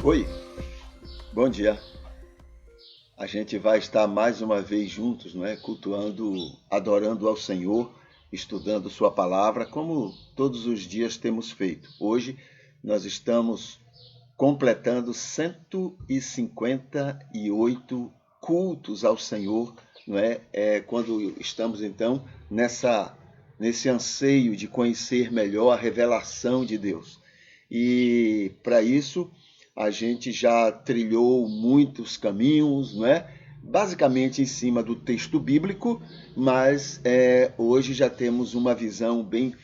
Oi, bom dia. A gente vai estar mais uma vez juntos, não é? Cultuando, adorando ao Senhor, estudando Sua palavra, como todos os dias temos feito. Hoje nós estamos completando 158 cultos ao Senhor, não é? Quando estamos então nesse anseio de conhecer melhor a revelação de Deus. E para isso a gente já trilhou muitos caminhos, não é? Basicamente em cima do texto bíblico, mas hoje já temos uma visão bem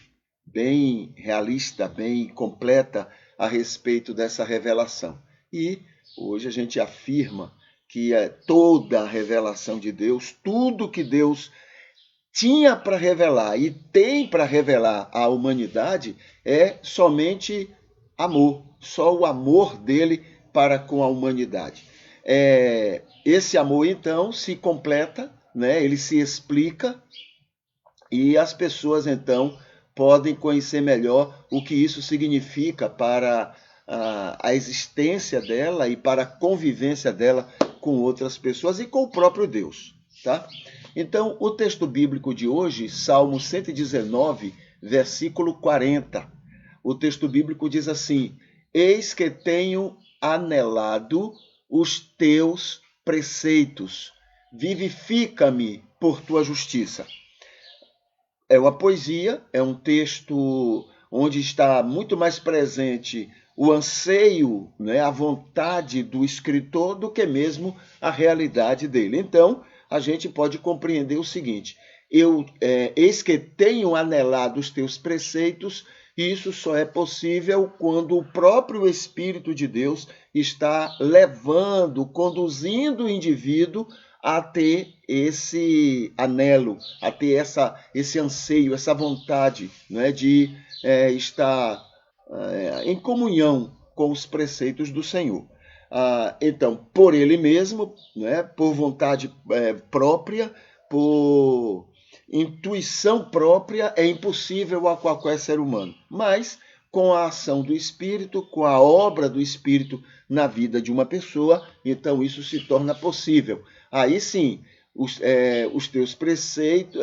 realista, bem completa a respeito dessa revelação. E hoje a gente afirma que toda a revelação de Deus, tudo que Deus tinha para revelar e tem para revelar à humanidade é somente amor, só o amor dele para com a humanidade. Esse amor, então, se completa, né? Ele se explica e as pessoas, então, podem conhecer melhor o que isso significa para a existência dela e para a convivência dela com outras pessoas e com o próprio Deus, tá? Então, o texto bíblico de hoje, Salmo 119, versículo 40. O texto bíblico diz assim: eis que tenho anelado os teus preceitos, vivifica-me por tua justiça. É uma poesia, é um texto onde está muito mais presente o anseio, né, a vontade do escritor do que mesmo a realidade dele. Então, a gente pode compreender o seguinte: eis que tenho anelado os teus preceitos. Isso só é possível quando o próprio Espírito de Deus está levando, conduzindo o indivíduo a ter esse anelo, a ter esse anseio, essa vontade, né, de estar em comunhão com os preceitos do Senhor. Então, por ele mesmo, né, por vontade própria, por intuição própria, é impossível a qualquer ser humano. Mas, com a ação do Espírito, com a obra do Espírito na vida de uma pessoa, então isso se torna possível. Aí sim, os teus preceitos,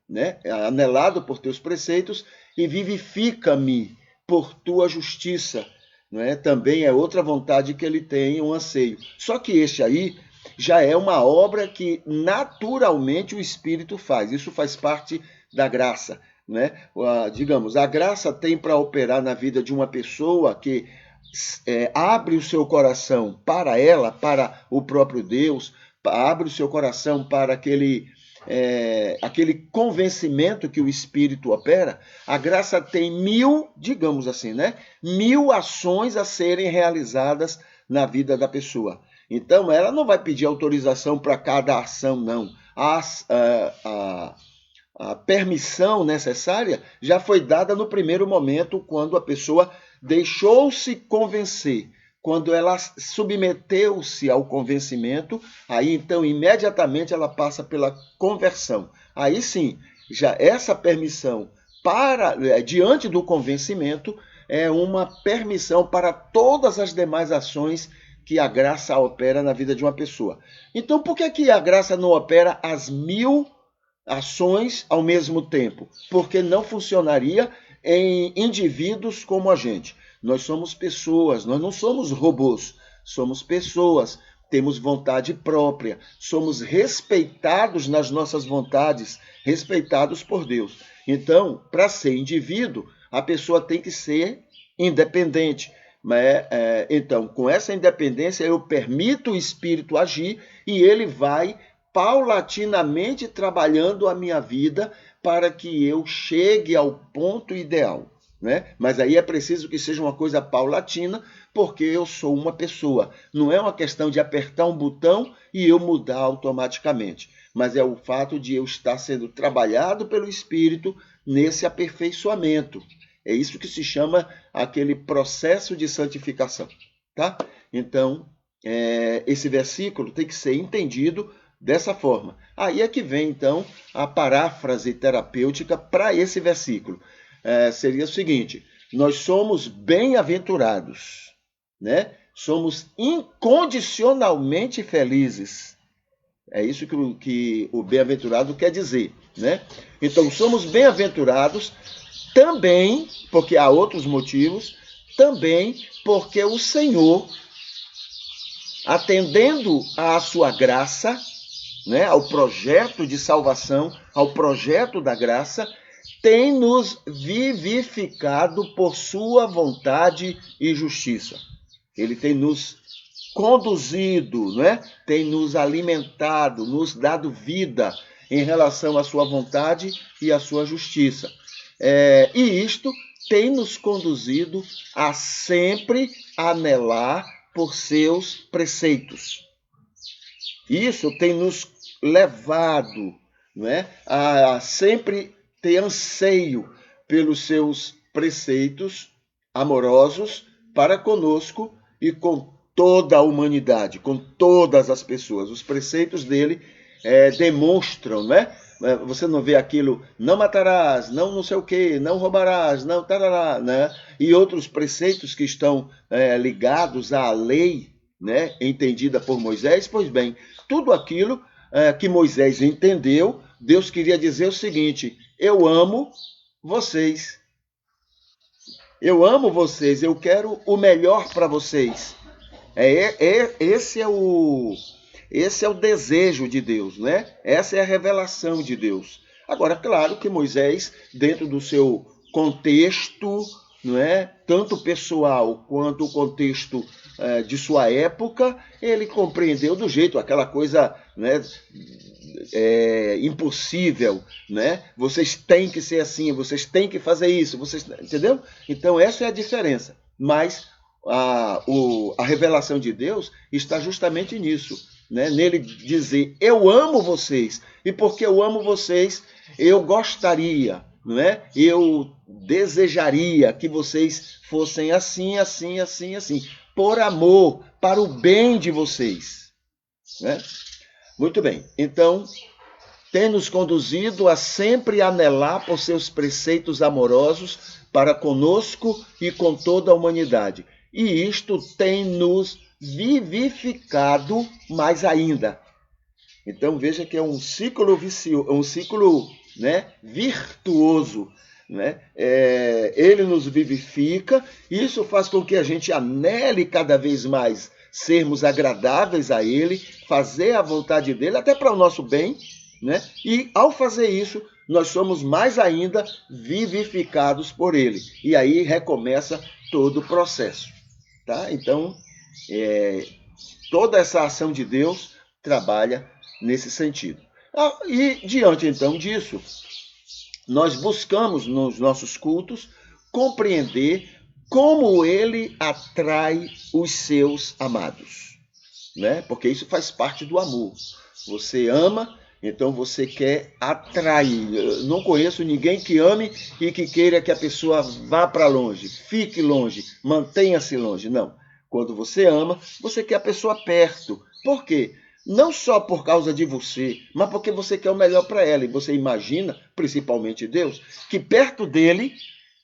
né, anelado por teus preceitos, e vivifica-me por tua justiça. Né? Também é outra vontade que ele tem, um anseio. Só que este aí já é uma obra que naturalmente o Espírito faz. Isso faz parte da graça. Né? Digamos, a graça tem para operar na vida de uma pessoa que abre o seu coração para ela, para o próprio Deus, abre o seu coração para aquele convencimento que o Espírito opera. A graça tem 1000, digamos assim, né? 1000 ações a serem realizadas na vida da pessoa. Então, ela não vai pedir autorização para cada ação, não. a permissão necessária já foi dada no primeiro momento, quando a pessoa deixou-se convencer. Quando ela submeteu-se ao convencimento, aí então imediatamente ela passa pela conversão. Aí sim, já essa permissão diante do convencimento é uma permissão para todas as demais ações que a graça opera na vida de uma pessoa. Então, por que a graça não opera as 1000 ações ao mesmo tempo? Porque não funcionaria em indivíduos como a gente. Nós somos pessoas, nós não somos robôs, somos pessoas, temos vontade própria, somos respeitados nas nossas vontades, respeitados por Deus. Então, para ser indivíduo, a pessoa tem que ser independente. Então, com essa independência, eu permito o Espírito agir e ele vai paulatinamente trabalhando a minha vida para que eu chegue ao ponto ideal. Né? Mas aí é preciso que seja uma coisa paulatina, porque eu sou uma pessoa. Não é uma questão de apertar um botão e eu mudar automaticamente, mas é o fato de eu estar sendo trabalhado pelo Espírito nesse aperfeiçoamento. É isso que se chama aquele processo de santificação. Tá? Então, esse versículo tem que ser entendido dessa forma. Aí é que vem, então, a paráfrase terapêutica para esse versículo. Seria o seguinte: nós somos bem-aventurados, né? Somos incondicionalmente felizes. É isso que o bem-aventurado quer dizer, né? Então, somos bem-aventurados também, porque há outros motivos, também porque o Senhor, atendendo à sua graça, né, ao projeto de salvação, ao projeto da graça, tem nos vivificado por sua vontade e justiça. Ele tem nos conduzido, né? Tem nos alimentado, nos dado vida em relação à sua vontade e à sua justiça. E isto tem nos conduzido a sempre anelar por seus preceitos. Isso tem nos levado, não é, a sempre ter anseio pelos seus preceitos amorosos para conosco e com toda a humanidade, com todas as pessoas. Os preceitos dele demonstram, né? Você não vê aquilo, não matarás, não sei o quê, não roubarás, não tarará, né? E outros preceitos que estão ligados à lei, né? Entendida por Moisés. Pois bem, tudo aquilo que Moisés entendeu, Deus queria dizer o seguinte: eu amo vocês. Eu amo vocês, eu quero o melhor para vocês. Esse é o desejo de Deus, né? Essa é a revelação de Deus. Agora, claro que Moisés, dentro do seu contexto, não é, tanto pessoal quanto o contexto de sua época, ele compreendeu do jeito, aquela coisa, né, impossível, né? Vocês têm que ser assim, vocês têm que fazer isso, entendeu? Então essa é a diferença. Mas a revelação de Deus está justamente nisso, né? Nele dizer: eu amo vocês, e porque eu amo vocês, eu gostaria, não é? Eu desejaria que vocês fossem assim, assim, assim, assim, por amor, para o bem de vocês, né? Muito bem, então tem nos conduzido a sempre anelar por seus preceitos amorosos para conosco e com toda a humanidade. E isto tem nos vivificado mais ainda. Então veja que é um ciclo vicioso, um ciclo, né, virtuoso. Né? Ele nos vivifica, isso faz com que a gente anele cada vez mais sermos agradáveis a ele, fazer a vontade dele, até para o nosso bem, né? E ao fazer isso, nós somos mais ainda vivificados por ele. E aí recomeça todo o processo. Tá? Então, toda essa ação de Deus trabalha nesse sentido. E diante então disso, nós buscamos nos nossos cultos compreender como ele atrai os seus amados, né? Porque isso faz parte do amor. Você ama Então você quer atrair. Eu não conheço ninguém que ame e que queira que a pessoa vá para longe, fique longe, mantenha-se longe. Não. Quando você ama, você quer a pessoa perto. Por quê? Não só por causa de você, mas porque você quer o melhor para ela. E você imagina, principalmente Deus, que perto dele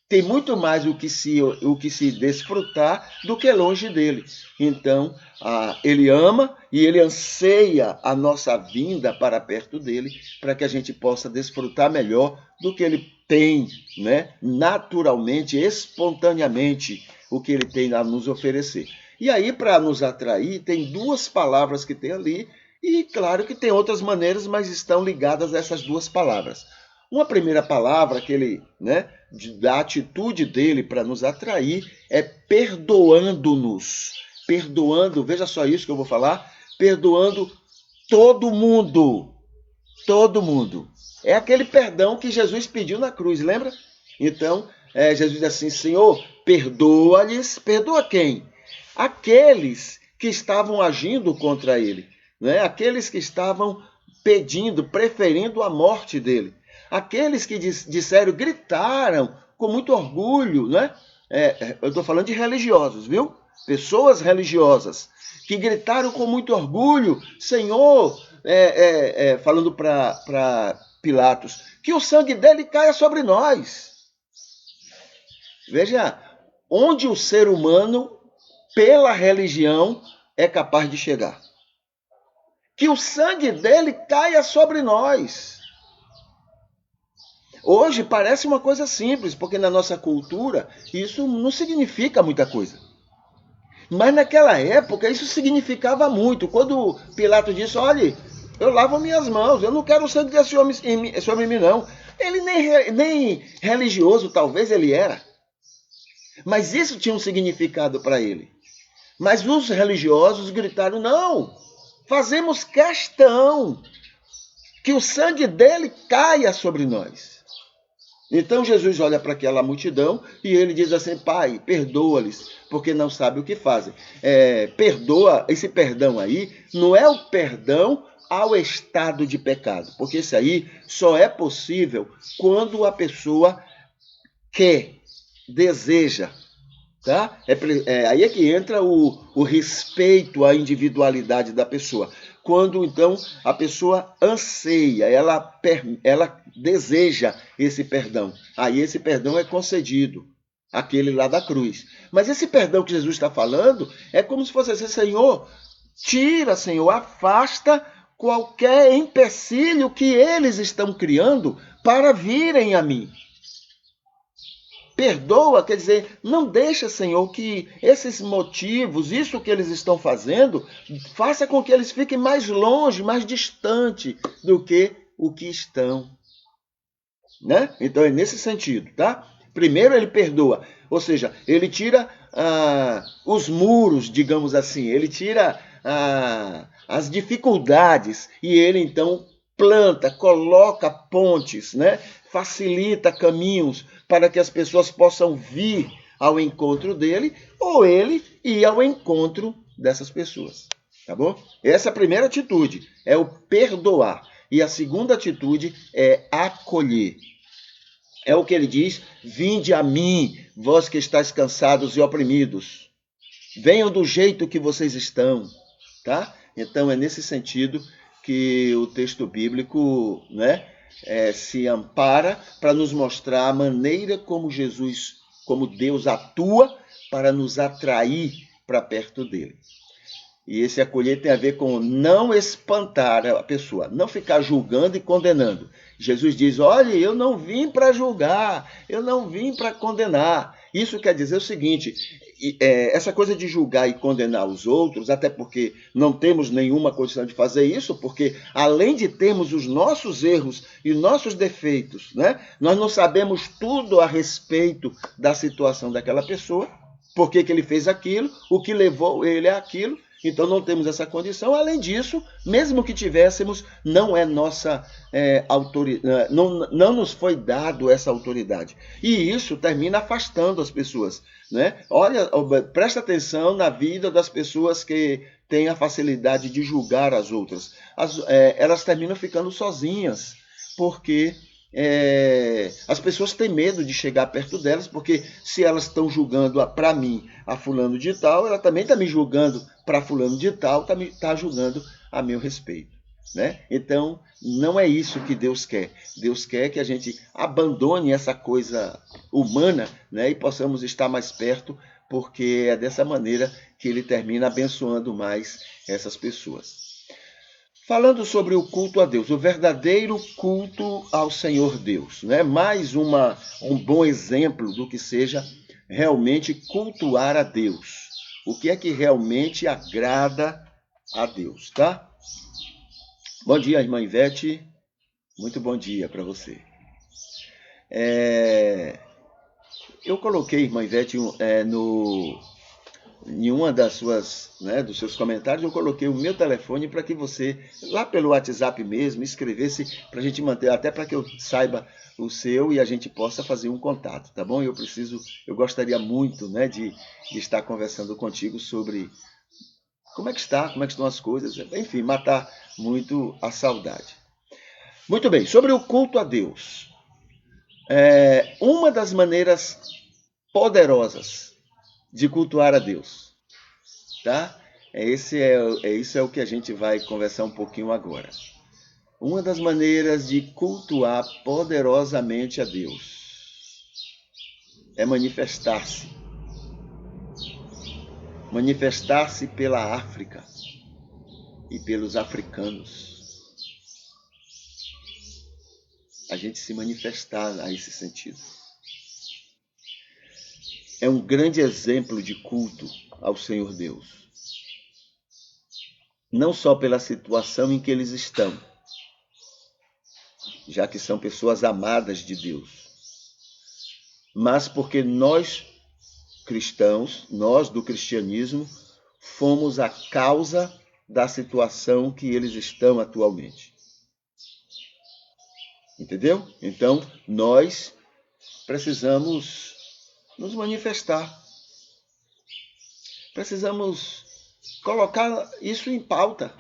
tem muito mais o que se desfrutar do que longe dele. Então, ele ama e ele anseia a nossa vinda para perto dele, para que a gente possa desfrutar melhor do que ele tem, né? Naturalmente, espontaneamente, o que ele tem a nos oferecer. E aí, para nos atrair, tem duas palavras que tem ali, e claro que tem outras maneiras, mas estão ligadas a essas duas palavras. Uma primeira palavra que ele, né, da atitude dele para nos atrair é perdoando-nos. Perdoando, veja só isso que eu vou falar, perdoando todo mundo. Todo mundo. É aquele perdão que Jesus pediu na cruz, lembra? Então, Jesus diz assim, Senhor, perdoa-lhes. Perdoa quem? Aqueles que estavam agindo contra ele, né? Aqueles que estavam pedindo, preferindo a morte dele. Aqueles que disseram, gritaram com muito orgulho, né? Eu estou falando de religiosos, viu? Pessoas religiosas que gritaram com muito orgulho, Senhor, falando para Pilatos, que o sangue dele caia sobre nós. Veja, onde o ser humano, pela religião, é capaz de chegar. Que o sangue dele caia sobre nós. Hoje parece uma coisa simples, porque na nossa cultura isso não significa muita coisa. Mas naquela época isso significava muito. Quando Pilatos disse, olha, eu lavo minhas mãos, eu não quero o sangue desse homem sobre mim, não. Ele nem religioso talvez ele era. Mas isso tinha um significado para ele. Mas os religiosos gritaram, não, fazemos questão que o sangue dele caia sobre nós. Então Jesus olha para aquela multidão e ele diz assim, Pai, perdoa-lhes, porque não sabem o que fazem. Perdoa, esse perdão aí não é o perdão ao estado de pecado, porque isso aí só é possível quando a pessoa quer, deseja. Tá? Aí é que entra o respeito à individualidade da pessoa. Quando, então, a pessoa anseia, ela deseja esse perdão. Aí esse perdão é concedido, aquele lá da cruz. Mas esse perdão que Jesus está falando é como se fosse assim, Senhor, tira, Senhor, afasta qualquer empecilho que eles estão criando para virem a mim. Perdoa, quer dizer, não deixa, Senhor, que esses motivos, isso que eles estão fazendo, faça com que eles fiquem mais longe, mais distante do que o que estão. Né? Então é nesse sentido, tá? Primeiro ele perdoa, ou seja, ele tira os muros, digamos assim, ele tira as dificuldades e ele então planta, coloca pontes, né? Facilita caminhos para que as pessoas possam vir ao encontro dele ou ele ir ao encontro dessas pessoas, tá bom? Essa é a primeira atitude, é o perdoar. E a segunda atitude é acolher. É o que ele diz, vinde a mim, vós que estáis cansados e oprimidos. Venham do jeito que vocês estão, tá? Então é nesse sentido que o texto bíblico, né, se ampara para nos mostrar a maneira como Jesus, como Deus atua para nos atrair para perto dele. E esse acolher tem a ver com não espantar a pessoa, não ficar julgando e condenando. Jesus diz, olha, eu não vim para julgar, eu não vim para condenar. Isso quer dizer o seguinte, essa coisa de julgar e condenar os outros, até porque não temos nenhuma condição de fazer isso, porque além de termos os nossos erros e nossos defeitos, né, nós não sabemos tudo a respeito da situação daquela pessoa, por que ele fez aquilo, o que levou ele a aquilo. Então não temos essa condição. Além disso, mesmo que tivéssemos, não é nossa autoridade, não nos foi dado essa autoridade. E isso termina afastando as pessoas, né? Olha, presta atenção na vida das pessoas que têm a facilidade de julgar as outras. Elas terminam ficando sozinhas, porque as pessoas têm medo de chegar perto delas, porque se elas estão julgando para mim a fulano de tal, ela também está me julgando para fulano de tal, está julgando a meu respeito. Né? Então, não é isso que Deus quer. Deus quer que a gente abandone essa coisa humana, né? E possamos estar mais perto, porque é dessa maneira que Ele termina abençoando mais essas pessoas. Falando sobre o culto a Deus, o verdadeiro culto ao Senhor Deus, né? Mais um bom exemplo do que seja realmente cultuar a Deus. O que é que realmente agrada a Deus, tá? Bom dia, irmã Ivete. Muito bom dia para você. Eu coloquei, irmã Ivete, em uma das suas, né, dos seus comentários, eu coloquei o meu telefone para que você, lá pelo WhatsApp mesmo, escrevesse para a gente manter, até para que eu saiba o seu e a gente possa fazer um contato, tá bom? Eu gostaria muito, né, de estar conversando contigo sobre como é que estão as coisas, enfim, matar muito a saudade. Muito bem, sobre o culto a Deus. Uma das maneiras poderosas de cultuar a Deus, tá? Isso é o que a gente vai conversar um pouquinho agora. Uma das maneiras de cultuar poderosamente a Deus é manifestar-se. Manifestar-se pela África e pelos africanos. A gente se manifestar a esse sentido. É um grande exemplo de culto ao Senhor Deus. Não só pela situação em que eles estão, já que são pessoas amadas de Deus, mas porque nós, cristãos, nós do cristianismo, fomos a causa da situação que eles estão atualmente. Entendeu? Então, nós precisamos nos manifestar. Precisamos colocar isso em pauta,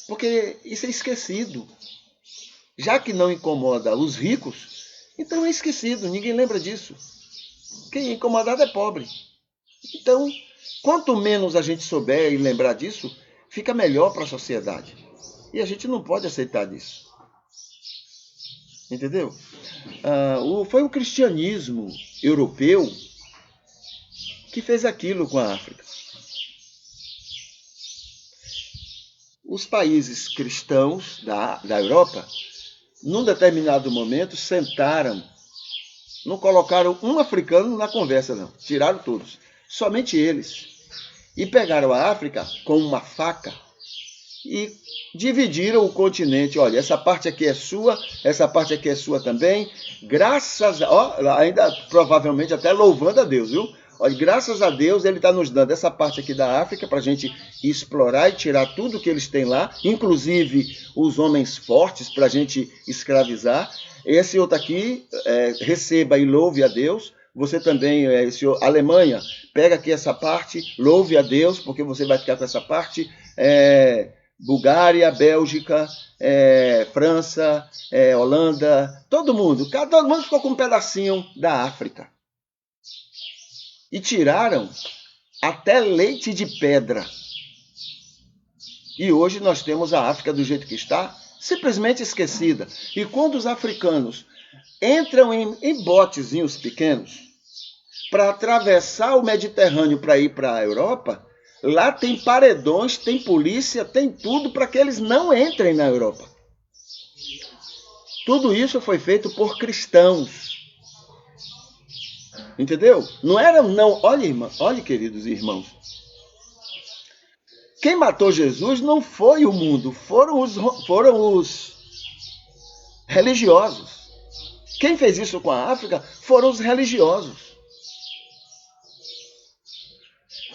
porque isso é esquecido. Já que não incomoda os ricos, então é esquecido, ninguém lembra disso. Quem é incomodado é pobre. Então, quanto menos a gente souber e lembrar disso, fica melhor para a sociedade. E a gente não pode aceitar isso. Entendeu? Foi o cristianismo europeu que fez aquilo com a África. Os países cristãos da Europa, num determinado momento, sentaram, não colocaram um africano na conversa, não. Tiraram todos. Somente eles. E pegaram a África com uma faca e dividiram o continente. Olha, essa parte aqui é sua, essa parte aqui é sua também. Ainda provavelmente até louvando a Deus, viu? Olha, graças a Deus ele está nos dando essa parte aqui da África para a gente explorar e tirar tudo que eles têm lá, inclusive os homens fortes para a gente escravizar. Esse outro aqui, receba e louve a Deus. Você também, Alemanha, pega aqui essa parte, louve a Deus, porque você vai ficar com essa parte. Bulgária, Bélgica, França, Holanda, todo mundo ficou com um pedacinho da África. E tiraram até leite de pedra. E hoje nós temos a África do jeito que está, simplesmente esquecida. E quando os africanos entram em botezinhos pequenos para atravessar o Mediterrâneo para ir para a Europa, lá tem paredões, tem polícia, tem tudo para que eles não entrem na Europa. Tudo isso foi feito por cristãos. Entendeu? Não era, não. Olha, queridos irmãos. Quem matou Jesus não foi o mundo, foram os religiosos. Quem fez isso com a África foram os religiosos.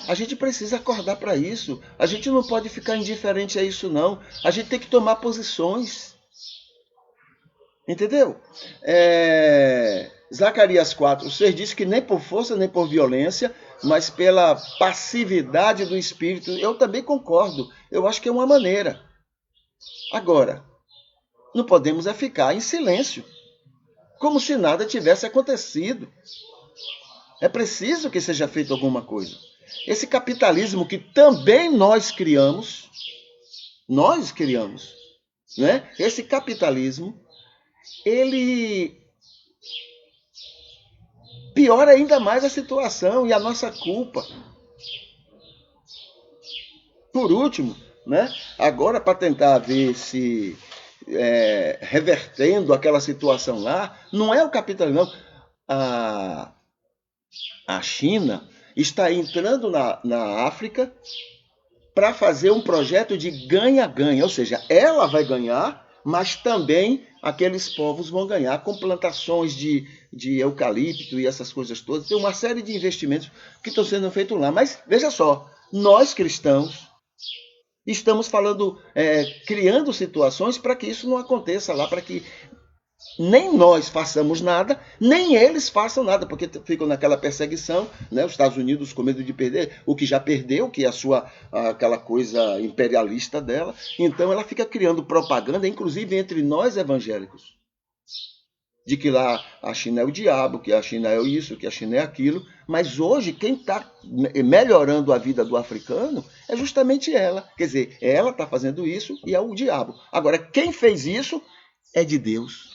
A gente precisa acordar para isso. A gente não pode ficar indiferente a isso, não. A gente tem que tomar posições. Entendeu? Zacarias 4:6 diz que nem por força nem por violência, mas pela passividade do espírito. Eu também concordo. Eu acho que é uma maneira. Agora, não podemos é ficar em silêncio, como se nada tivesse acontecido. É preciso que seja feito alguma coisa. Esse capitalismo que também nós criamos, né? Esse capitalismo, ele piora ainda mais a situação e a nossa culpa. Por último, né? Agora para tentar ver se revertendo aquela situação lá, não é o capitalismo, não. A China está entrando na África para fazer um projeto de ganha-ganha, ou seja, ela vai ganhar, mas também aqueles povos vão ganhar com plantações de eucalipto e essas coisas todas. Tem uma série de investimentos que estão sendo feitos lá. Mas veja só, nós cristãos estamos falando, criando situações para que isso não aconteça lá, para que nem nós façamos nada, nem eles façam nada, porque ficam naquela perseguição, né? Os Estados Unidos com medo de perder o que já perdeu, que é aquela coisa imperialista dela. Então ela fica criando propaganda, inclusive entre nós evangélicos, de que lá a China é o diabo, que a China é isso, que a China é aquilo. Mas hoje quem está melhorando a vida do africano é justamente ela. Quer dizer, ela está fazendo isso e é o diabo. Agora, quem fez isso é de Deus.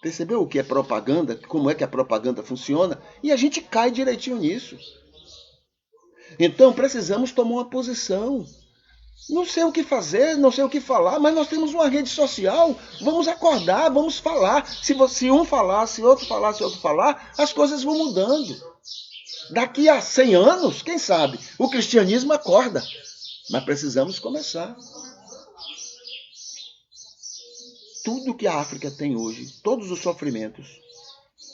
Percebeu o que é propaganda? Como é que a propaganda funciona? E a gente cai direitinho nisso. Então precisamos tomar uma posição. Não sei o que fazer, não sei o que falar, mas nós temos uma rede social. Vamos acordar, vamos falar. Se um falar, se outro falar, se outro falar, as coisas vão mudando. Daqui a 100 anos, quem sabe, o cristianismo acorda. Mas precisamos começar. Tudo que a África tem hoje, todos os sofrimentos,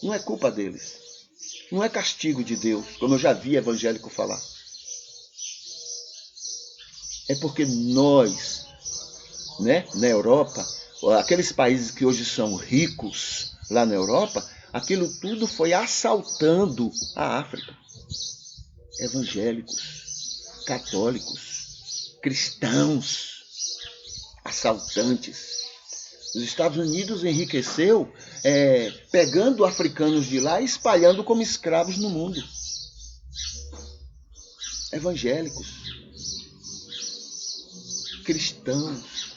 não é culpa deles. Não é castigo de Deus, como eu já vi evangélico falar. É porque nós, né, na Europa, aqueles países que hoje são ricos lá na Europa, aquilo tudo foi assaltando a África. Evangélicos, católicos, cristãos, assaltantes. Os Estados Unidos enriqueceu pegando africanos de lá e espalhando como escravos no mundo. Evangélicos, cristãos.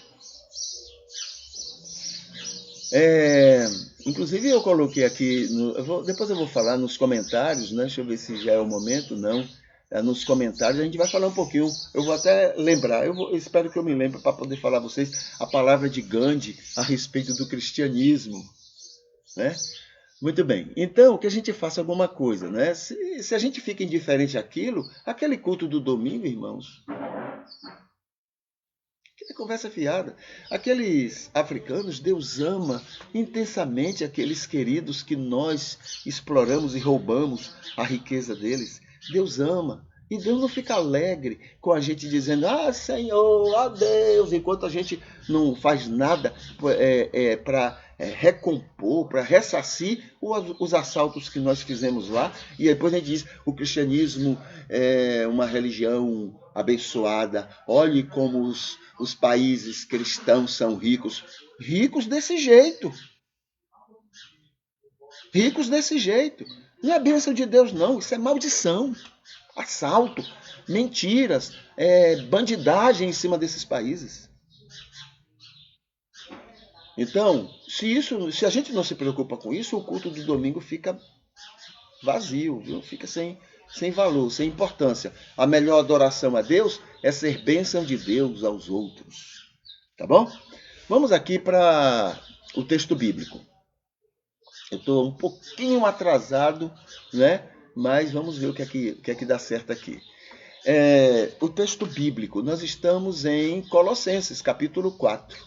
Inclusive eu coloquei aqui, depois eu vou falar nos comentários, né? Deixa eu ver se já é o momento, não. Nos comentários a gente vai falar um pouquinho, eu vou até lembrar, eu espero que eu me lembre para poder falar a vocês a palavra de Gandhi a respeito do cristianismo, né? Muito bem, então que a gente faça alguma coisa, né? Se a gente fica indiferente àquilo, aquele culto do domingo, irmãos, que conversa fiada. Aqueles africanos, Deus ama intensamente aqueles queridos que nós exploramos e roubamos a riqueza deles. Deus ama. E Deus não fica alegre com a gente dizendo, Senhor, Deus, enquanto a gente não faz nada para recompor, para ressarcir os assaltos que nós fizemos lá. E depois a gente diz, o cristianismo é uma religião abençoada. Olhe como os países cristãos são ricos. Ricos desse jeito. Ricos desse jeito. Não é bênção de Deus, não. Isso é maldição. Assalto, mentiras, bandidagem em cima desses países. Então, se a gente não se preocupa com isso, o culto do domingo fica vazio, viu? Fica sem valor, sem importância. A melhor adoração a Deus é ser bênção de Deus aos outros. Tá bom? Vamos aqui para o texto bíblico. Eu estou um pouquinho atrasado, né? Mas vamos ver o que é que dá certo aqui. O texto bíblico, nós estamos em Colossenses, capítulo 4.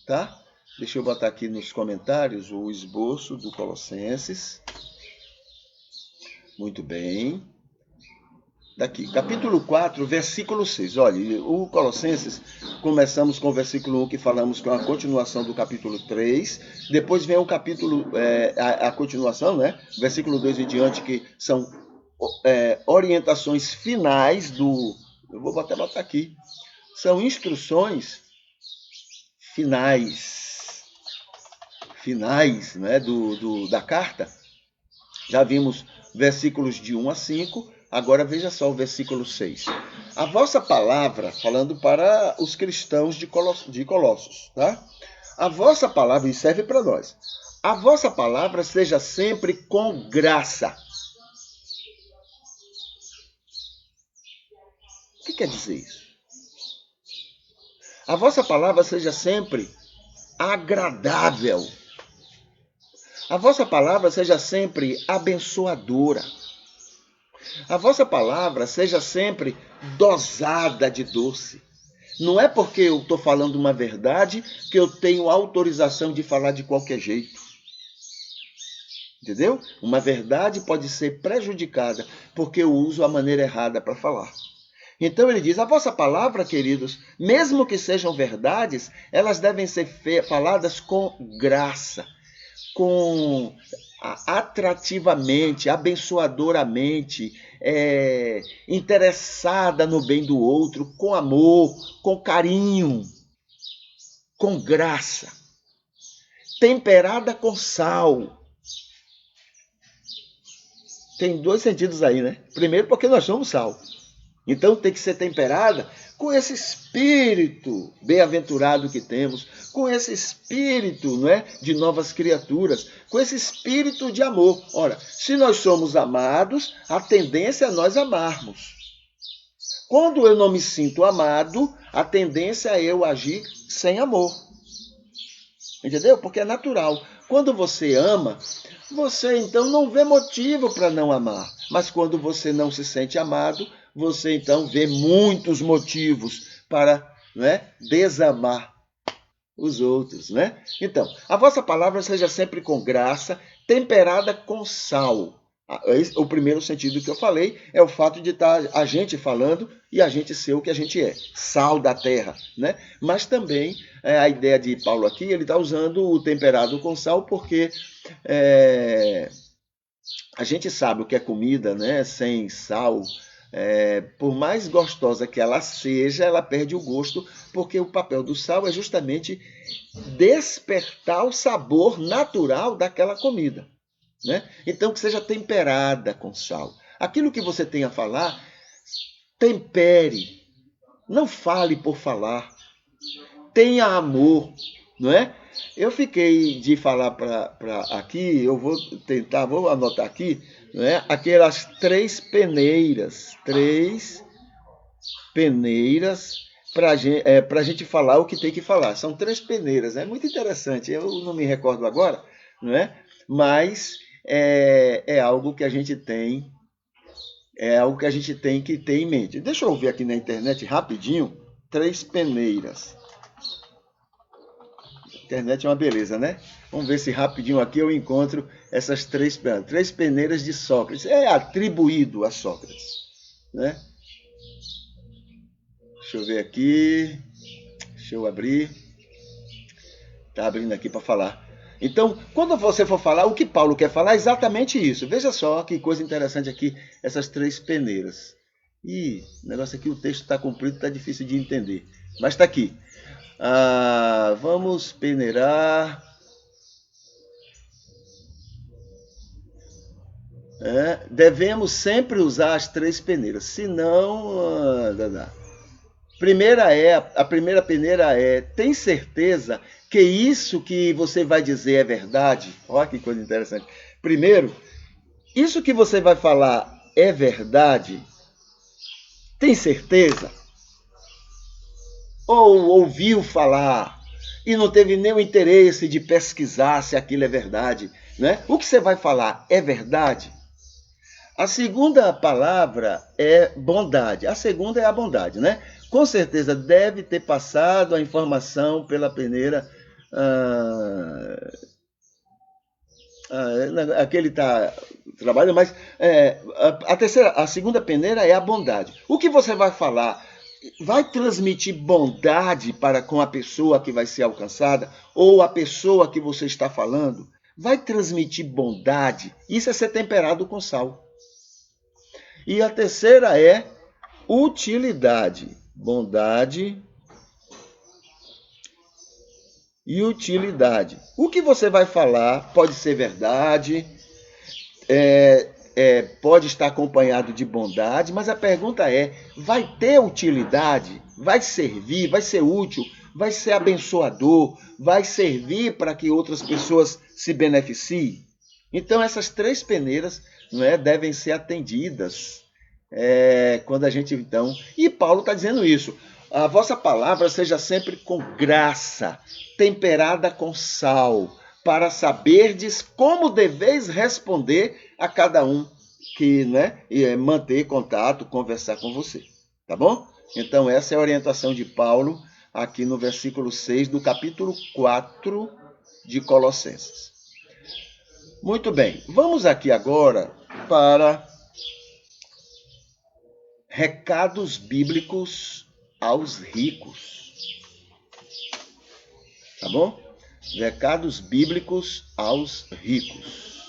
Tá? Deixa eu botar aqui nos comentários o esboço do Colossenses. Muito bem. daqui, capítulo 4, versículo 6. Olha, o Colossenses, começamos com o versículo 1, que falamos que é uma continuação do capítulo 3. Depois vem o capítulo, a continuação, né? Versículo 2 e diante, que são orientações finais do... Eu vou até botar aqui. São instruções finais, né, da carta. Já vimos versículos de 1 a 5, agora veja só o versículo 6. A vossa palavra, falando para os cristãos de Colossos, tá? A vossa palavra, e serve para nós, a vossa palavra seja sempre com graça. O que quer dizer isso? A vossa palavra seja sempre agradável. A vossa palavra seja sempre abençoadora. A vossa palavra seja sempre dosada de doce. Não é porque eu estou falando uma verdade que eu tenho autorização de falar de qualquer jeito. Entendeu? Uma verdade pode ser prejudicada porque eu uso a maneira errada para falar. Então ele diz, a vossa palavra, queridos, mesmo que sejam verdades, elas devem ser faladas com graça, com atrativamente, abençoadoramente, interessada no bem do outro, com amor, com carinho, com graça, temperada com sal. Tem dois sentidos aí, né? Primeiro, porque nós somos sal. Então tem que ser temperada com esse espírito bem-aventurado que temos, com esse espírito, não é, de novas criaturas, com esse espírito de amor. Ora, se nós somos amados, a tendência é nós amarmos. Quando eu não me sinto amado, a tendência é eu agir sem amor. Entendeu? Porque é natural. Quando você ama, você então não vê motivo para não amar. Mas quando você não se sente amado, você então vê muitos motivos para, né, desamar os outros, né? Então, a vossa palavra seja sempre com graça, temperada com sal. O primeiro sentido que eu falei é o fato de estar a gente falando e a gente ser o que a gente é, sal da terra, né? Mas também a ideia de Paulo aqui, ele está usando o temperado com sal porque a gente sabe o que é comida, né? Sem sal. Por mais gostosa que ela seja, ela perde o gosto, porque o papel do sal é justamente despertar o sabor natural daquela comida, né? Então, que seja temperada com sal. Aquilo que você tem a falar, tempere. Não fale por falar. Tenha amor, não é? Eu fiquei de falar para aqui, eu vou tentar, vou anotar aqui, né, aquelas três peneiras para a gente falar o que tem que falar. São três peneiras, é muito interessante, eu não me recordo agora, não é? Mas é algo que a gente tem, que ter em mente. Deixa eu ver aqui na internet rapidinho, três peneiras. Internet é uma beleza, né? Vamos ver se rapidinho aqui eu encontro essas três peneiras de Sócrates. É atribuído a Sócrates, né? Deixa eu ver aqui. Deixa eu abrir. Está abrindo aqui para falar. Então, quando você for falar, o que Paulo quer falar é exatamente isso. Veja só que coisa interessante aqui, essas três peneiras. Ih, o negócio aqui, o texto está comprido, está difícil de entender. Mas está aqui. Vamos peneirar. Devemos sempre usar as três peneiras, senão... A primeira peneira tem certeza que isso que você vai dizer é verdade? Olha que coisa interessante. Primeiro, isso que você vai falar é verdade? Tem certeza? Ou ouviu falar e não teve nenhum interesse de pesquisar se aquilo é verdade, né? O que você vai falar é verdade? A segunda palavra é bondade. A segunda é a bondade, né? Com certeza deve ter passado a informação pela peneira Aqui ele está trabalhando, mas a segunda peneira é a bondade. O que você vai falar vai transmitir bondade para com a pessoa que vai ser alcançada, ou a pessoa que você está falando? Vai transmitir bondade. Isso é ser temperado com sal. E a terceira é utilidade. Bondade e utilidade. O que você vai falar pode ser verdade, pode estar acompanhado de bondade, mas a pergunta é, vai ter utilidade? Vai servir? Vai ser útil? Vai ser abençoador? Vai servir para que outras pessoas se beneficiem? Então, essas três peneiras, não é, devem ser atendidas quando a gente, então... E Paulo está dizendo isso. A vossa palavra seja sempre com graça, temperada com sal, para saberdes como deveis responder a cada um que, manter contato, conversar com você. Tá bom? Então, essa é a orientação de Paulo aqui no versículo 6 do capítulo 4 de Colossenses. Muito bem, vamos aqui agora para recados bíblicos aos ricos. Tá bom? Recados bíblicos aos ricos.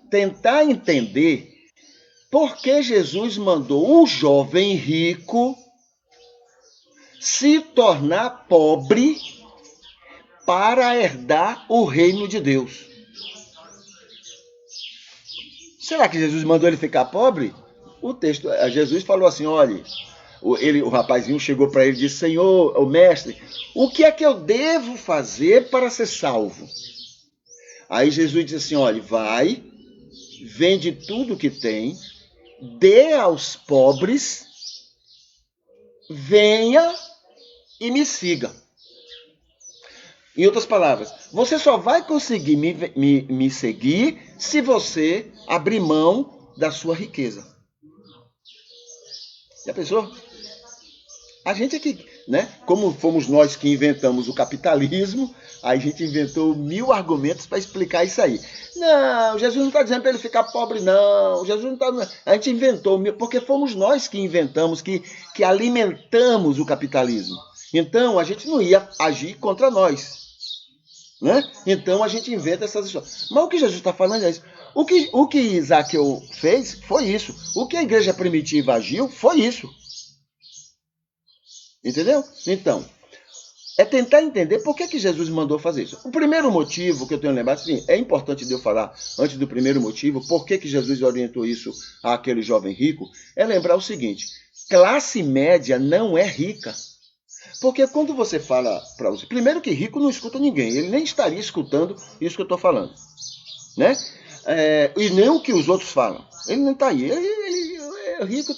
Tentar entender por que Jesus mandou o jovem rico se tornar pobre para herdar o reino de Deus. Será que Jesus mandou ele ficar pobre? Jesus falou assim, olha, o rapazinho chegou para ele e disse, Senhor, o mestre, o que é que eu devo fazer para ser salvo? Aí Jesus disse assim, olha, vai, vende tudo que tem, dê aos pobres, venha e me siga. Em outras palavras, você só vai conseguir me seguir se você abrir mão da sua riqueza. Já pensou? A gente aqui, como fomos nós que inventamos o capitalismo, a gente inventou 1000 argumentos para explicar isso aí. Não, Jesus não está dizendo para ele ficar pobre, não. Jesus não está. A gente inventou, porque fomos nós que inventamos, que alimentamos o capitalismo. Então, a gente não ia agir contra nós. Então, a gente inventa essas histórias. Mas o que Jesus está falando é isso. O que Zaqueu fez foi isso. O que a igreja primitiva agiu foi isso. Entendeu? Então, é tentar entender por que Jesus mandou fazer isso. O primeiro motivo que eu tenho lembrado, assim, é importante de eu falar antes do primeiro motivo, por que Jesus orientou isso àquele jovem rico, é lembrar o seguinte, classe média não é rica. Porque quando você fala para você... Primeiro que rico não escuta ninguém. Ele nem estaria escutando isso que eu estou falando. E nem o que os outros falam. Ele não está aí. Rico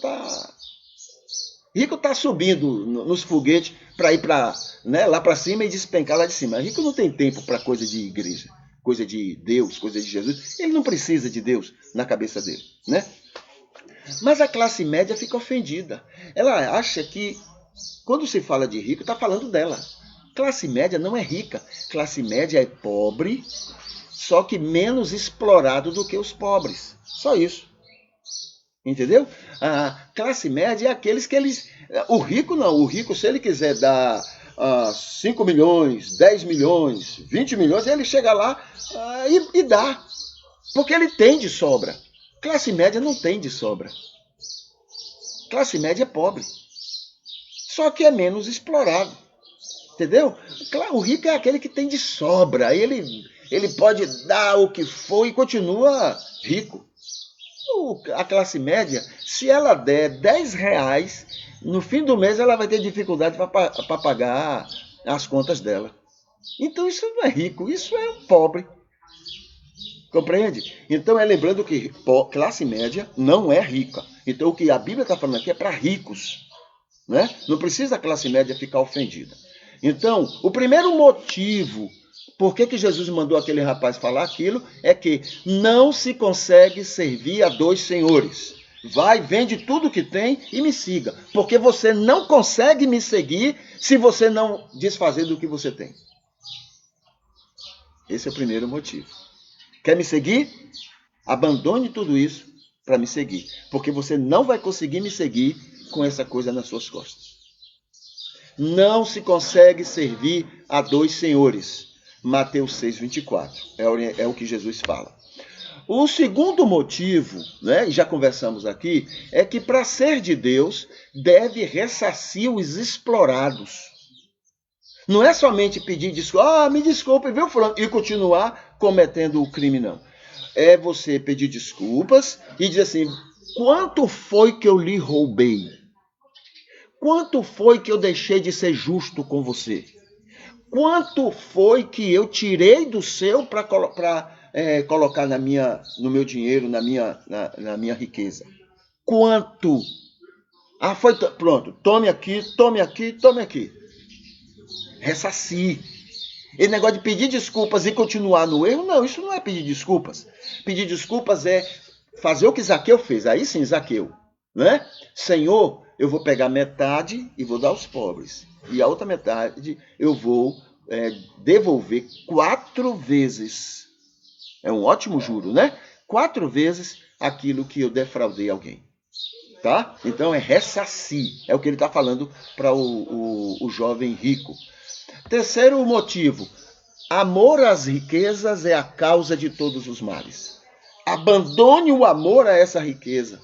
está subindo nos foguetes para ir lá para cima e despencar lá de cima. Rico não tem tempo para coisa de igreja, coisa de Deus, coisa de Jesus. Ele não precisa de Deus na cabeça dele. Mas a classe média fica ofendida. Ela acha que quando se fala de rico, está falando dela. Classe média não é rica. Classe média é pobre, só que menos explorado do que os pobres. Só isso. Entendeu? A classe média é aqueles que eles... O rico não. O rico, se ele quiser dar 5 milhões, 10 milhões, 20 milhões, ele chega lá e dá. Porque ele tem de sobra. Classe média não tem de sobra. Classe média é pobre. Só que é menos explorado. Entendeu? O rico é aquele que tem de sobra. Ele pode dar o que for e continua rico. A classe média, se ela der 10 reais, no fim do mês ela vai ter dificuldade para pagar as contas dela. Então isso não é rico, isso é um pobre. Compreende? Então lembrando que classe média não é rica. Então o que a Bíblia está falando aqui é para ricos. Não precisa a classe média ficar ofendida. Então, o primeiro motivo por que Jesus mandou aquele rapaz falar aquilo é que não se consegue servir a dois senhores. Vai, vende tudo que tem e me siga. Porque você não consegue me seguir se você não desfazer do que você tem. Esse é o primeiro motivo. Quer me seguir? Abandone tudo isso para me seguir. Porque você não vai conseguir me seguir com essa coisa nas suas costas. Não se consegue servir a dois senhores. Mateus 6,24. É o que Jesus fala. O segundo motivo, né, já conversamos aqui, é que para ser de Deus, deve ressarcir os explorados. Não é somente pedir desculpa, me desculpe, viu, fulano, e continuar cometendo o crime, não. É você pedir desculpas e dizer assim, quanto foi que eu lhe roubei? Quanto foi que eu deixei de ser justo com você? Quanto foi que eu tirei do seu para colocar no meu dinheiro, na minha riqueza? Quanto? Foi pronto, tome aqui, tome aqui, tome aqui. Ressarcir. Esse negócio de pedir desculpas e continuar no erro, não, isso não é pedir desculpas. Pedir desculpas é fazer o que Zaqueu fez. Aí sim, Zaqueu, né? Senhor, eu vou pegar metade e vou dar aos pobres. E a outra metade eu vou devolver 4 vezes. É um ótimo juro, né? 4 vezes aquilo que eu defraudei alguém. Tá? Então é ressarcir. É o que ele está falando para o jovem rico. Terceiro motivo. Amor às riquezas é a causa de todos os males. Abandone o amor a essa riqueza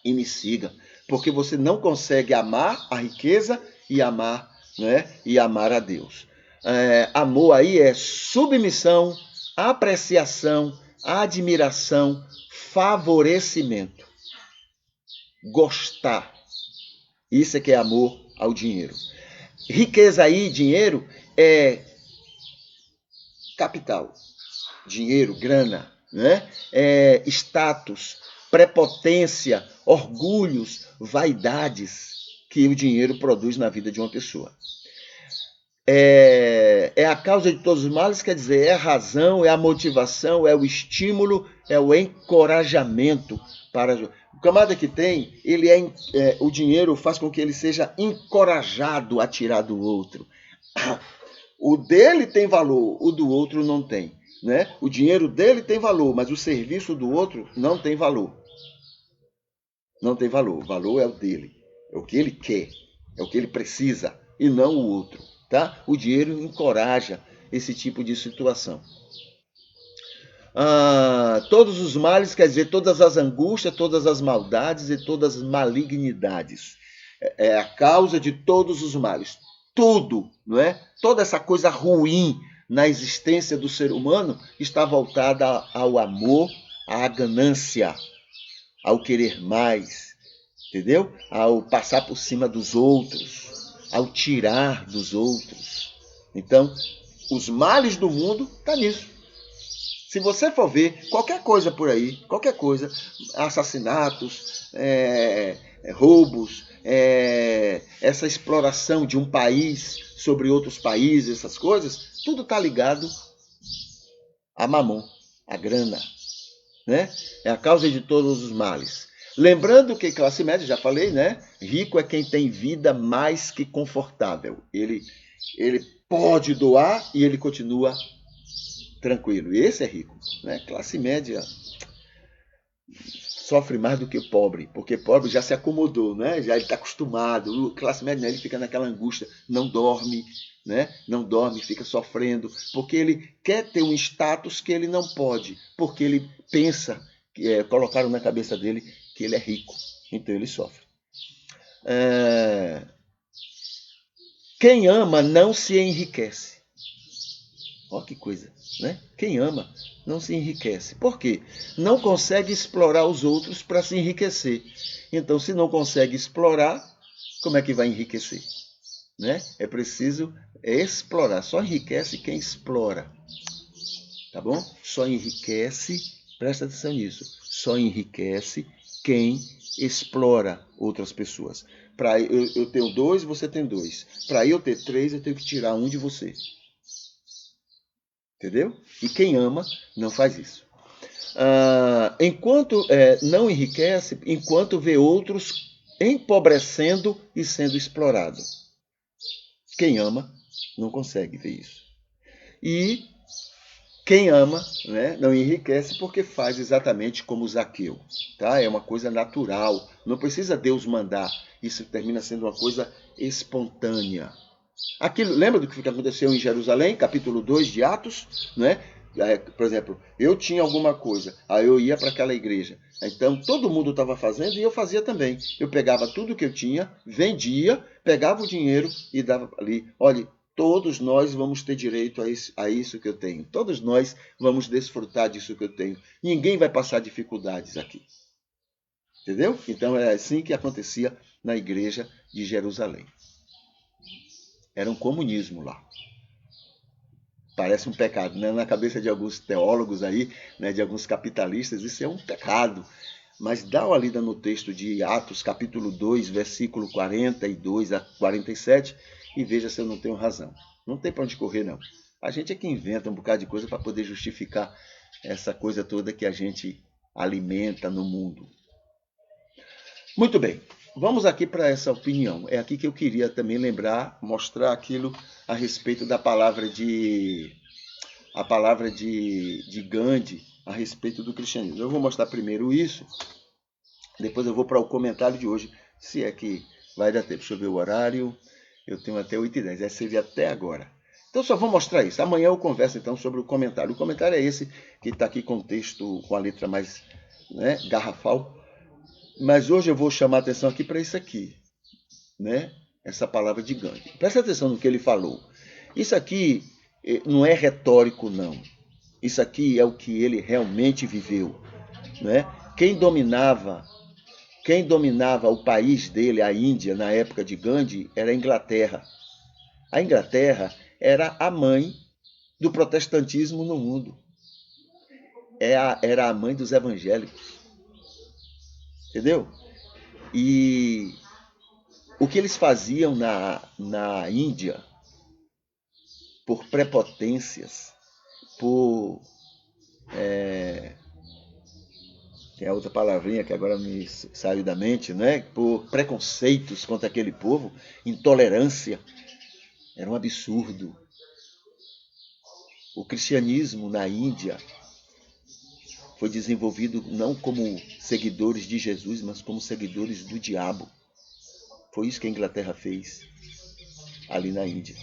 e me siga, porque você não consegue amar a riqueza e amar, né, e amar a Deus. Amor aí é submissão, apreciação, admiração, favorecimento. Gostar. Isso é que é amor ao dinheiro. Riqueza aí, dinheiro, é capital. Dinheiro, grana, né? Status, prepotência, orgulhos, vaidades que o dinheiro produz na vida de uma pessoa. É a causa de todos os males, quer dizer, é a razão, é a motivação, é o estímulo, é o encorajamento para... O camarada que tem, o dinheiro faz com que ele seja encorajado a tirar do outro. O dele tem valor, o do outro não tem. Né? O dinheiro dele tem valor, mas o serviço do outro não tem valor. Não tem valor. O valor é o dele. É o que ele quer. É o que ele precisa e não o outro. Tá? O dinheiro encoraja esse tipo de situação. Todos os males, quer dizer, todas as angústias, todas as maldades e todas as malignidades. É a causa de todos os males. Tudo, não é? Toda essa coisa ruim na existência do ser humano está voltada ao amor, à ganância, ao querer mais, entendeu? Ao passar por cima dos outros, ao tirar dos outros. Então, os males do mundo estão nisso. Se você for ver qualquer coisa por aí, qualquer coisa, assassinatos, roubos, essa exploração de um país sobre outros países, essas coisas, tudo está ligado a mamon, a grana, né? É a causa de todos os males. Lembrando que classe média, já falei, né? Rico é quem tem vida mais que confortável. Ele pode doar e ele continua tranquilo. Esse é rico, né? Classe média sofre mais do que o pobre, porque pobre já se acomodou, né? Já ele está acostumado. O classe média, né, ele fica naquela angústia, não dorme, né? Não dorme, fica sofrendo, porque ele quer ter um status que ele não pode, porque ele pensa, colocaram na cabeça dele que ele é rico, então ele sofre. Quem ama não se enriquece. Olha que coisa, né? Quem ama não se enriquece. Por quê? Não consegue explorar os outros para se enriquecer. Então, se não consegue explorar, como é que vai enriquecer? Né? É preciso explorar. Só enriquece quem explora. Tá bom? Só enriquece, presta atenção nisso, só enriquece quem explora outras pessoas. Para eu tenho 2, você tem 2. Para eu ter 3, eu tenho que tirar um de você. Entendeu? E quem ama não faz isso. Enquanto não enriquece, enquanto vê outros empobrecendo e sendo explorado. Quem ama não consegue ver isso. E quem ama, né, não enriquece porque faz exatamente como Zaqueu. Tá? É uma coisa natural. Não precisa Deus mandar. Isso termina sendo uma coisa espontânea. Lembra do que aconteceu em Jerusalém, capítulo 2 de Atos? Né? Por exemplo, eu tinha alguma coisa, aí eu ia para aquela igreja. Então todo mundo estava fazendo e eu fazia também. Eu pegava tudo que eu tinha, vendia, pegava o dinheiro e dava ali. Olha, todos nós vamos ter direito a isso que eu tenho. Todos nós vamos desfrutar disso que eu tenho. Ninguém vai passar dificuldades aqui. Entendeu? Então é assim que acontecia na igreja de Jerusalém. Era um comunismo lá. Parece um pecado, né? Na cabeça de alguns teólogos aí, né, de alguns capitalistas, isso é um pecado. Mas dá uma lida no texto de Atos, capítulo 2, versículo 42 a 47, e veja se eu não tenho razão. Não tem para onde correr, não. A gente é que inventa um bocado de coisa para poder justificar essa coisa toda que a gente alimenta no mundo. Muito bem. Vamos aqui para essa opinião. É aqui que eu queria também lembrar, mostrar aquilo a respeito da palavra de Gandhi a respeito do cristianismo. Eu vou mostrar primeiro isso, depois eu vou para o comentário de hoje, se é que vai dar tempo. Deixa eu ver o horário. Eu tenho até 8h10, essa seria até agora. Então só vou mostrar isso. Amanhã eu converso então sobre o comentário. O comentário é esse que está aqui com o texto, com a letra mais, né, garrafal. Mas hoje eu vou chamar a atenção aqui para isso aqui, né? Essa palavra de Gandhi. Presta atenção no que ele falou. Isso aqui não é retórico, não. Isso aqui é o que ele realmente viveu, né? Quem dominava o país dele, a Índia, na época de Gandhi, era a Inglaterra. A Inglaterra era a mãe do protestantismo no mundo. Era a mãe dos evangélicos. Entendeu? E o que eles faziam na Índia, por prepotências, por... tem a outra palavrinha que agora me saiu da mente, né? Por preconceitos contra aquele povo, intolerância, era um absurdo. O cristianismo na Índia foi desenvolvido não como seguidores de Jesus, mas como seguidores do diabo. Foi isso que a Inglaterra fez ali na Índia.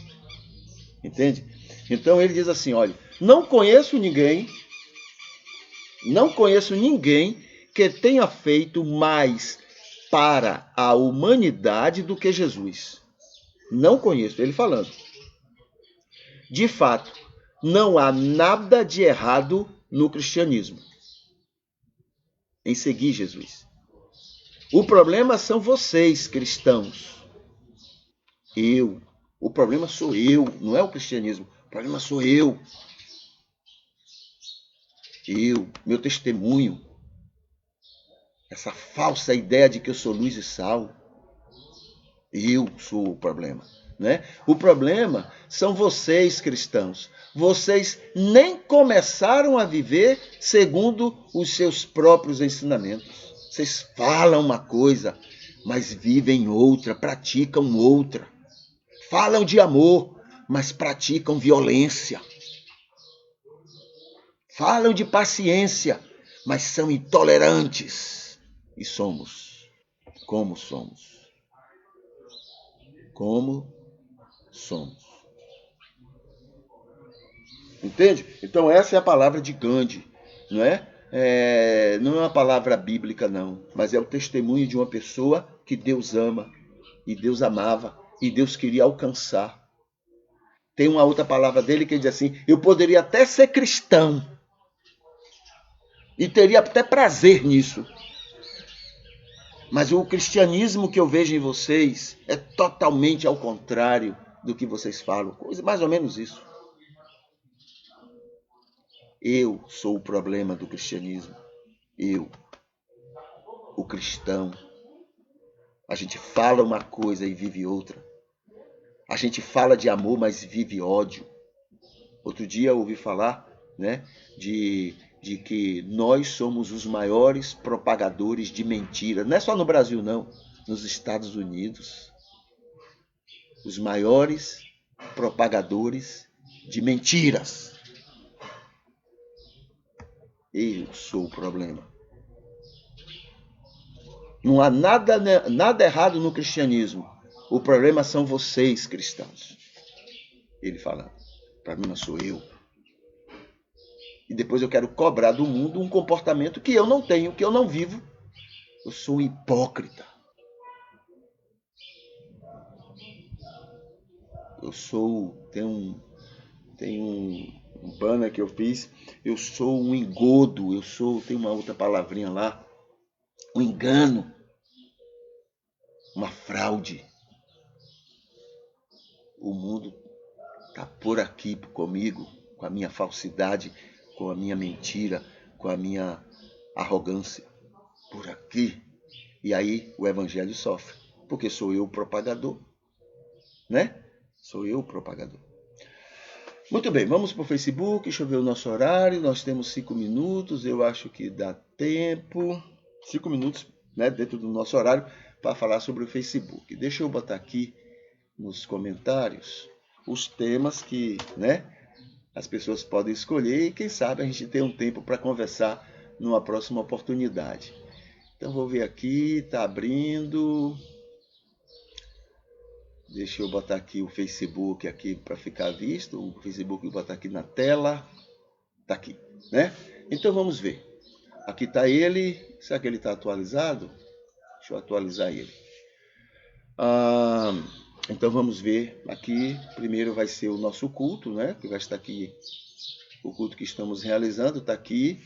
Entende? Então ele diz assim, olha, não conheço ninguém que tenha feito mais para a humanidade do que Jesus. Não conheço, ele falando. De fato, não há nada de errado no cristianismo, em seguir Jesus. O problema são vocês, cristãos. O problema sou eu, não é o cristianismo. O problema sou eu, meu testemunho. Essa falsa ideia de que eu sou luz e sal. Eu sou o problema, né? O problema são vocês, cristãos. Vocês nem começaram a viver segundo os seus próprios ensinamentos. Vocês falam uma coisa, mas vivem outra, praticam outra. Falam de amor, mas praticam violência. Falam de paciência, mas são intolerantes. E somos como somos. Como somos. Entende? Então essa é a palavra de Gandhi, não é? Não é uma palavra bíblica, não, mas é o testemunho de uma pessoa que Deus ama, e Deus amava, e Deus queria alcançar. Tem uma outra palavra dele que diz assim, eu poderia até ser cristão, e teria até prazer nisso, mas o cristianismo que eu vejo em vocês é totalmente ao contrário do que vocês falam, coisa mais ou menos isso. Eu sou o problema do cristianismo. Eu, o cristão. A gente fala uma coisa e vive outra. A gente fala de amor, mas vive ódio. Outro dia eu ouvi falar, né, de que nós somos os maiores propagadores de mentira. Não é só no Brasil, não. Nos Estados Unidos. Os maiores propagadores de mentiras. Eu sou o problema. Não há nada errado no cristianismo. O problema são vocês, cristãos. Ele falando. O problema sou eu. E depois eu quero cobrar do mundo um comportamento que eu não tenho, que eu não vivo. Eu sou um hipócrita. Eu sou... Tem um banner que eu fiz. Eu sou um engodo. Tem uma outra palavrinha lá. Um engano. Uma fraude. O mundo está por aqui comigo, com a minha falsidade, com a minha mentira, com a minha arrogância. Por aqui. E aí o evangelho sofre. Porque sou eu o propagador. Né? Sou eu o propagador. Muito bem, vamos para o Facebook. Deixa eu ver o nosso horário. Nós temos 5 minutos. Eu acho que dá tempo. 5 minutos, né, dentro do nosso horário para falar sobre o Facebook. Deixa eu botar aqui nos comentários os temas que, né, as pessoas podem escolher e quem sabe a gente tem um tempo para conversar numa próxima oportunidade. Então vou ver aqui, está abrindo. Deixa eu botar aqui o Facebook aqui para ficar visto. O Facebook vou botar aqui na tela. Está aqui, né? Então vamos ver. Aqui está ele. Será que ele está atualizado? Deixa eu atualizar ele. Então vamos ver aqui. Primeiro vai ser o nosso culto, né? Que vai estar aqui. O culto que estamos realizando está aqui.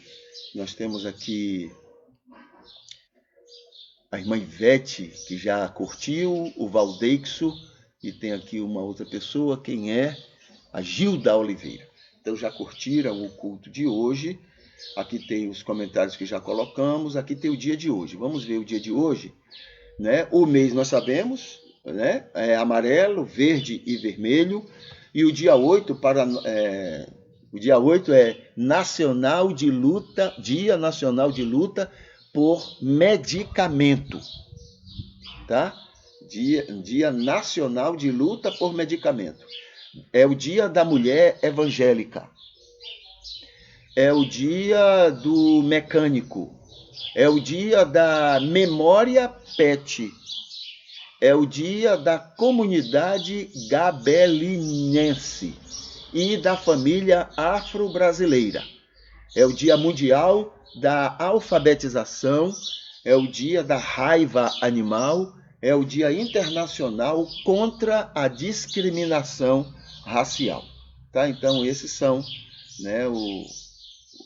Nós temos aqui a irmã Ivete, que já curtiu, o Valdeixo, e tem aqui uma outra pessoa, quem é? A Gilda Oliveira. Então já curtiram o culto de hoje. Aqui tem os comentários que já colocamos, aqui tem o dia de hoje. Vamos ver o dia de hoje, né? O mês nós sabemos, né? É amarelo, verde e vermelho. E o dia 8 o dia 8 é Nacional de Luta, Dia Nacional de Luta por Medicamento, tá? Dia Nacional de Luta por Medicamento. É o Dia da Mulher Evangélica. É o dia do mecânico. É o dia da memória PET. É o dia da comunidade gabelinense e da família afro-brasileira. É o dia mundial da alfabetização. É o dia da raiva animal. É o dia internacional contra a discriminação racial. Tá? Então, esses são, né,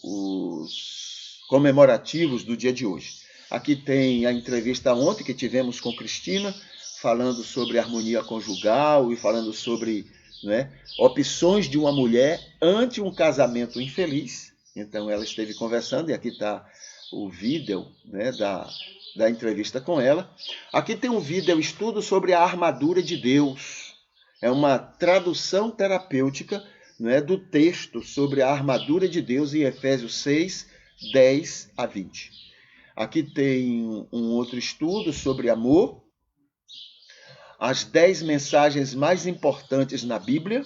os comemorativos do dia de hoje. Aqui tem a entrevista ontem que tivemos com Cristina, falando sobre harmonia conjugal e falando sobre, né, opções de uma mulher ante um casamento infeliz. Então ela esteve conversando e aqui está o vídeo, né, da entrevista com ela. Aqui tem um vídeo estudo sobre a armadura de Deus. É uma tradução terapêutica, né, do texto sobre a armadura de Deus em Efésios 6, 10 a 20. Aqui tem um outro estudo sobre amor, as 10 mensagens mais importantes na Bíblia,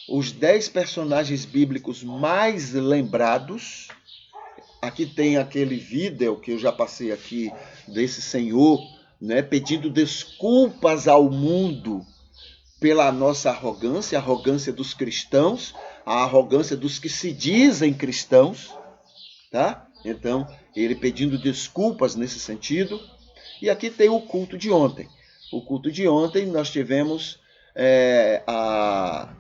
os 10 personagens bíblicos mais lembrados. Aqui tem aquele vídeo que eu já passei aqui desse senhor, né, pedindo desculpas ao mundo pela nossa arrogância, a arrogância dos cristãos, a arrogância dos que se dizem cristãos, tá? Então, ele pedindo desculpas nesse sentido. E aqui tem o culto de ontem. O culto de ontem nós tivemos a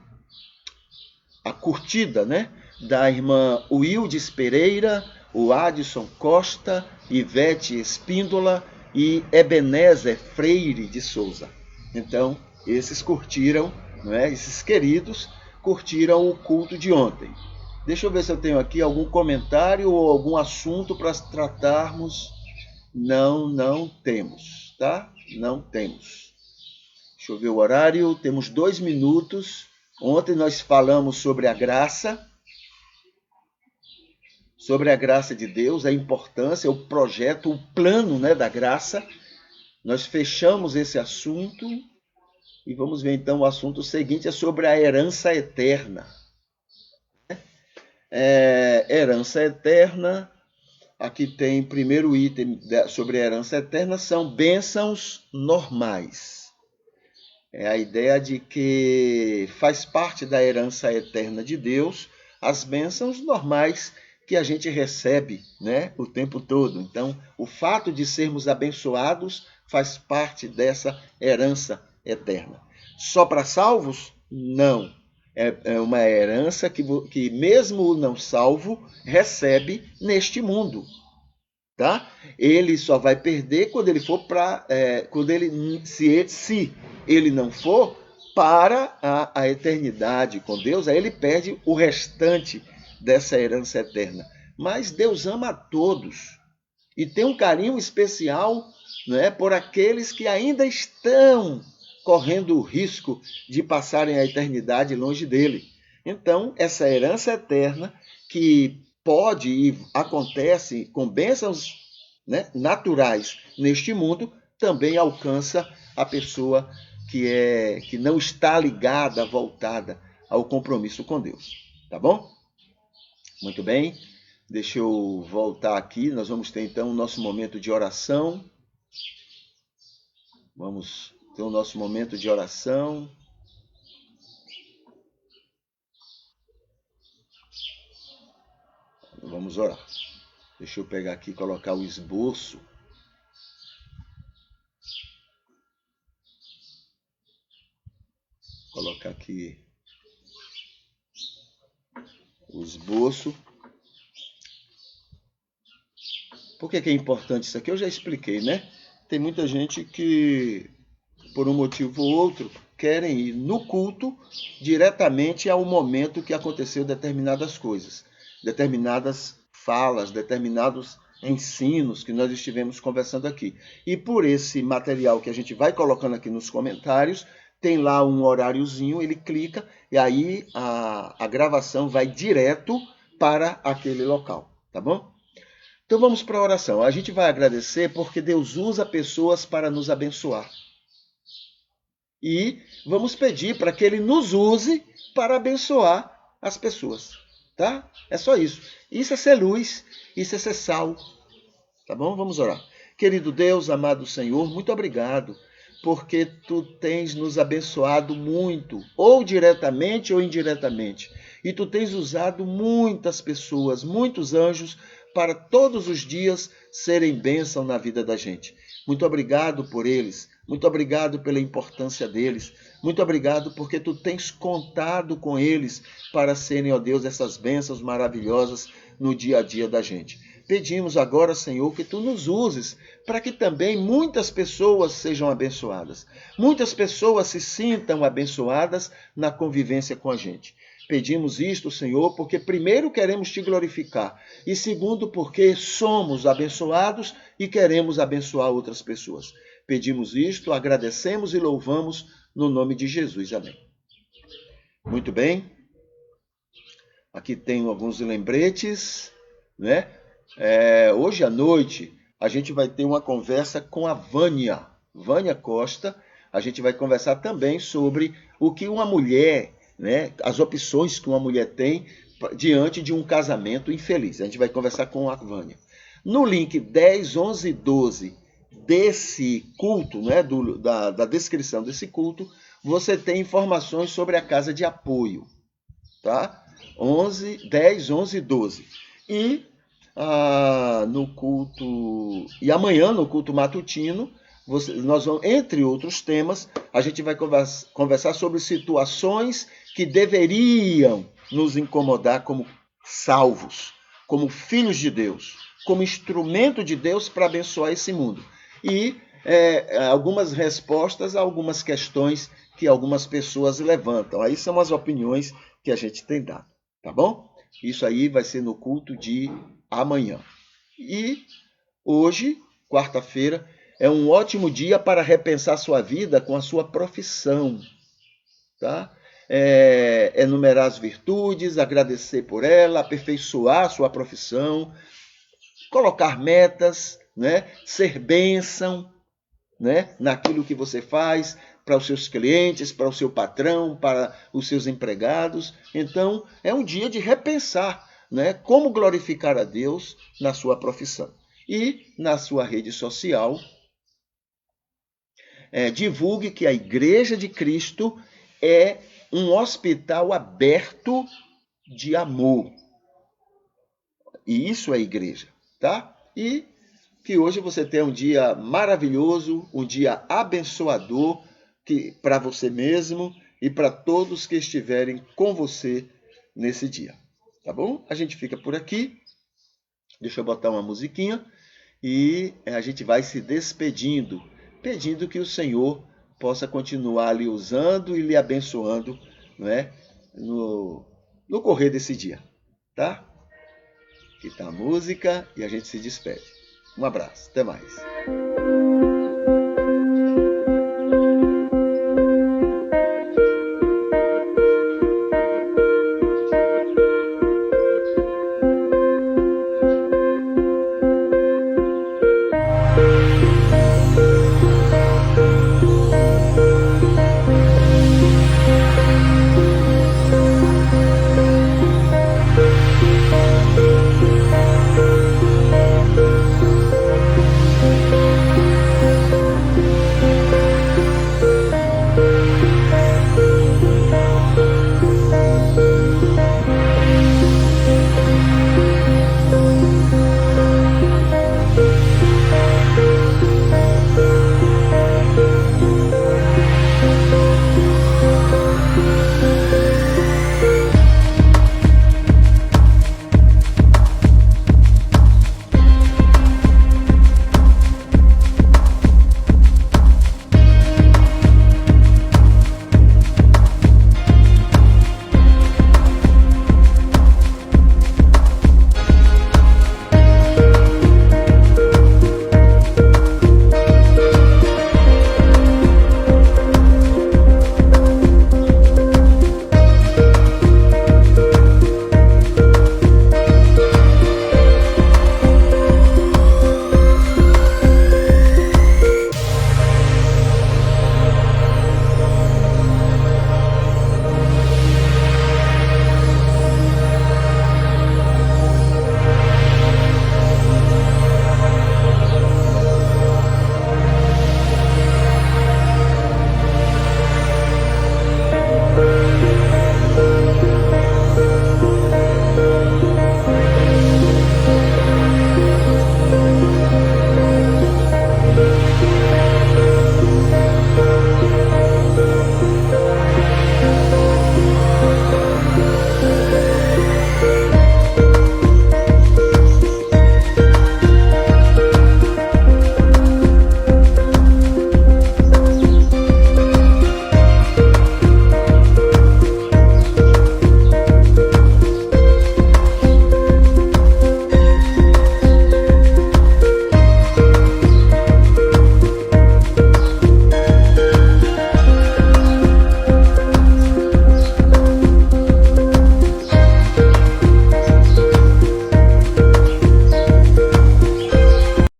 curtida, né, da irmã Wildes Pereira, o Adson Costa, Ivete Espíndola e Ebenezer Freire de Souza. Então, esses curtiram, né, esses queridos curtiram o culto de ontem. Deixa eu ver se eu tenho aqui algum comentário ou algum assunto para tratarmos. Não temos, tá? Não temos. Deixa eu ver o horário. Temos 2 minutos. Ontem nós falamos sobre a graça. Sobre a graça de Deus, a importância, o projeto, o plano, né, da graça. Nós fechamos esse assunto. E vamos ver então o assunto seguinte, é sobre a herança eterna. Herança eterna, aqui tem primeiro item sobre a herança eterna, são bênçãos normais. É a ideia de que faz parte da herança eterna de Deus as bênçãos normais que a gente recebe, né, o tempo todo. Então, o fato de sermos abençoados faz parte dessa herança eterna. Só para salvos? Não. É uma herança que mesmo o não salvo recebe neste mundo. Tá? Ele só vai perder quando ele for para, se ele não for para a eternidade com Deus, aí ele perde o restante dessa herança eterna. Mas Deus ama a todos e tem um carinho especial, né, por aqueles que ainda estão correndo o risco de passarem a eternidade longe dele. Então, essa herança eterna que pode e acontece com bênçãos, né, naturais neste mundo, também alcança a pessoa que não está ligada, voltada ao compromisso com Deus. Tá bom? Muito bem. Deixa eu voltar aqui. Nós vamos ter então o nosso momento de oração. Vamos ter o nosso momento de oração. Vamos orar. Deixa eu pegar aqui e colocar o esboço. Colocar aqui o esboço. Por que é importante isso aqui? Eu já expliquei, né? Tem muita gente que, por um motivo ou outro, querem ir no culto diretamente ao momento que aconteceu determinadas coisas, determinadas falas, determinados ensinos que nós estivemos conversando aqui. E por esse material que a gente vai colocando aqui nos comentários, tem lá um horáriozinho, ele clica e aí a gravação vai direto para aquele local, tá bom? Então vamos para a oração. A gente vai agradecer porque Deus usa pessoas para nos abençoar. E vamos pedir para que Ele nos use para abençoar as pessoas. Tá? É só isso. Isso é ser luz, isso é ser sal. Tá bom? Vamos orar. Querido Deus, amado Senhor, muito obrigado, porque Tu tens nos abençoado muito, ou diretamente ou indiretamente. E Tu tens usado muitas pessoas, muitos anjos, para todos os dias serem bênção na vida da gente. Muito obrigado por eles, muito obrigado pela importância deles, muito obrigado porque Tu tens contado com eles para serem, ó Deus, essas bênçãos maravilhosas no dia a dia da gente. Pedimos agora, Senhor, que Tu nos uses para que também muitas pessoas sejam abençoadas, muitas pessoas se sintam abençoadas na convivência com a gente. Pedimos isto, Senhor, porque primeiro queremos Te glorificar e segundo porque somos abençoados e queremos abençoar outras pessoas. Pedimos isto, agradecemos e louvamos no nome de Jesus. Amém. Muito bem. Aqui tenho alguns lembretes, né? Hoje à noite a gente vai ter uma conversa com a Vânia Costa. A gente vai conversar também sobre o que uma mulher, né, as opções que uma mulher tem diante de um casamento infeliz. A gente vai conversar com a Vânia. No link 10, 11 e 12 desse culto, né, da descrição desse culto, você tem informações sobre a casa de apoio. Tá? 10, 11 e 12. E no culto... E amanhã, no culto matutino, nós vamos, entre outros temas, a gente vai conversar sobre situações que deveriam nos incomodar como salvos, como filhos de Deus, como instrumento de Deus para abençoar esse mundo. E algumas respostas a algumas questões que algumas pessoas levantam. Aí são as opiniões que a gente tem dado, tá bom? Isso aí vai ser no culto de amanhã. E hoje, quarta-feira, é um ótimo dia para repensar sua vida com a sua profissão, tá? Enumerar as virtudes, agradecer por ela, aperfeiçoar a sua profissão, colocar metas, né? Ser bênção, né, naquilo que você faz, para os seus clientes, para o seu patrão, para os seus empregados. Então, é um dia de repensar, né, como glorificar a Deus na sua profissão. E na sua rede social, divulgue que a Igreja de Cristo é um hospital aberto de amor. E isso é igreja, tá? E que hoje você tenha um dia maravilhoso, um dia abençoador para você mesmo e para todos que estiverem com você nesse dia, tá bom? A gente fica por aqui. Deixa eu botar uma musiquinha e a gente vai se despedindo, pedindo que o Senhor possa continuar lhe usando e lhe abençoando, não é? No correr desse dia, tá? Aqui tá a música e a gente se despede. Um abraço, até mais.